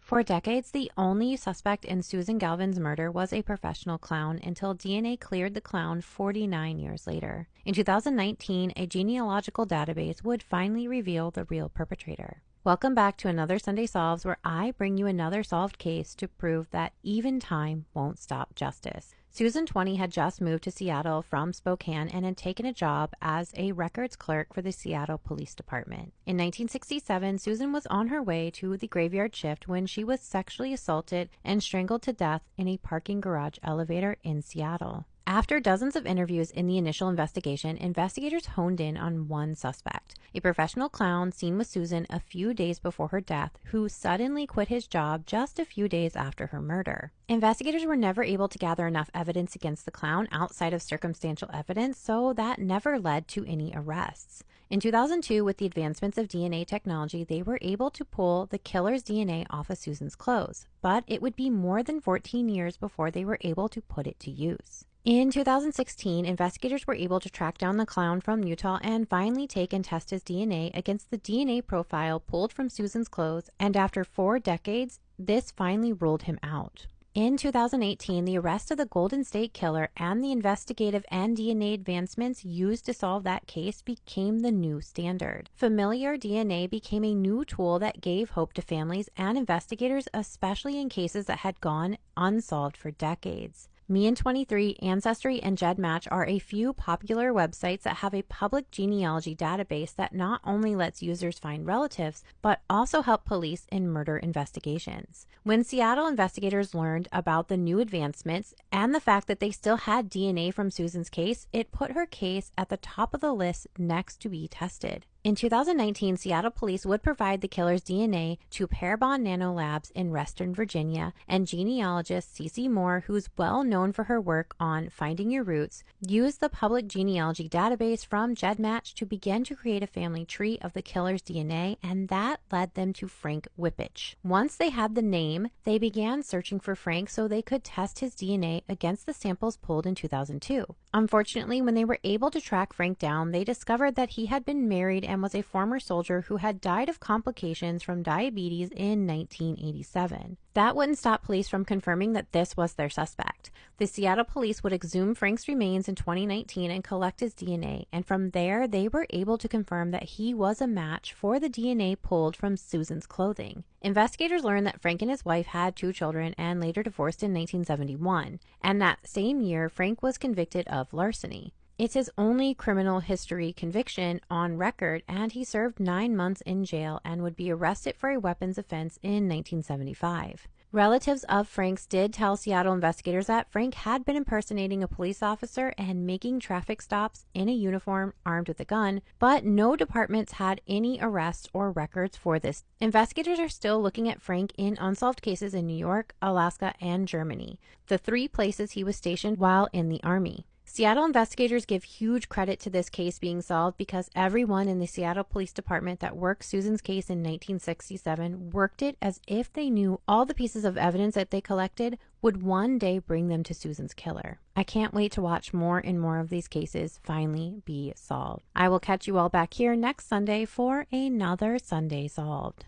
For decades, the only suspect in Susan Galvin's murder was a professional clown until DNA cleared the clown 49 years later. In 2019, a genealogical database would finally reveal the real perpetrator. Welcome back to another Sunday Solves, where I bring you another solved case to prove that even time won't stop justice. Susan, 20, had just moved to Seattle from Spokane and had taken a job as a records clerk for the Seattle Police Department. In 1967, Susan was on her way to the graveyard shift when she was sexually assaulted and strangled to death in a parking garage elevator in Seattle. After dozens of interviews in the initial investigation, investigators honed in on one suspect, a professional clown seen with Susan a few days before her death, who suddenly quit his job just a few days after her murder. Investigators were never able to gather enough evidence against the clown outside of circumstantial evidence, so that never led to any arrests. In 2002, with the advancements of DNA technology, they were able to pull the killer's DNA off of Susan's clothes, but it would be more than 14 years before they were able to put it to use. In 2016, investigators were able to track down the clown from Utah and finally take and test his DNA against the DNA profile pulled from Susan's clothes, and after 4 decades, this finally ruled him out. In 2018, the arrest of the Golden State Killer and the investigative and DNA advancements used to solve that case became the new standard. Familiar DNA became a new tool that gave hope to families and investigators, especially in cases that had gone unsolved for decades. Me&23, Ancestry, and GEDmatch are a few popular websites that have a public genealogy database that not only lets users find relatives, but also help police in murder investigations. When Seattle investigators learned about the new advancements and the fact that they still had DNA from Susan's case, it put her case at the top of the list next to be tested. In 2019, Seattle police would provide the killer's DNA to Parabon Nanolabs in Western Virginia, and genealogist Cece Moore, who's well known for her work on Finding Your Roots, used the public genealogy database from GEDmatch to begin to create a family tree of the killer's DNA, and that led them to Frank Whippich. Once they had the name, they began searching for Frank so they could test his DNA against the samples pulled in 2002. Unfortunately, when they were able to track Frank down, they discovered that he had been married and was a former soldier who had died of complications from diabetes in 1987. That wouldn't stop police from confirming that this was their suspect. The Seattle police would exhume Frank's remains in 2019 and collect his DNA, and from there they were able to confirm that he was a match for the DNA pulled from Susan's clothing. Investigators learned that Frank and his wife had 2 children and later divorced in 1971, and that same year Frank was convicted of larceny. It's his only criminal history conviction on record, and he served 9 months in jail and would be arrested for a weapons offense in 1975. Relatives of Frank's did tell Seattle investigators that Frank had been impersonating a police officer and making traffic stops in a uniform armed with a gun, but no departments had any arrests or records for this. Investigators are still looking at Frank in unsolved cases in New York, Alaska, and Germany, the 3 places he was stationed while in the Army. Seattle investigators give huge credit to this case being solved because everyone in the Seattle Police Department that worked Susan's case in 1967 worked it as if they knew all the pieces of evidence that they collected would one day bring them to Susan's killer. I can't wait to watch more and more of these cases finally be solved. I will catch you all back here next Sunday for another Sunday Solved.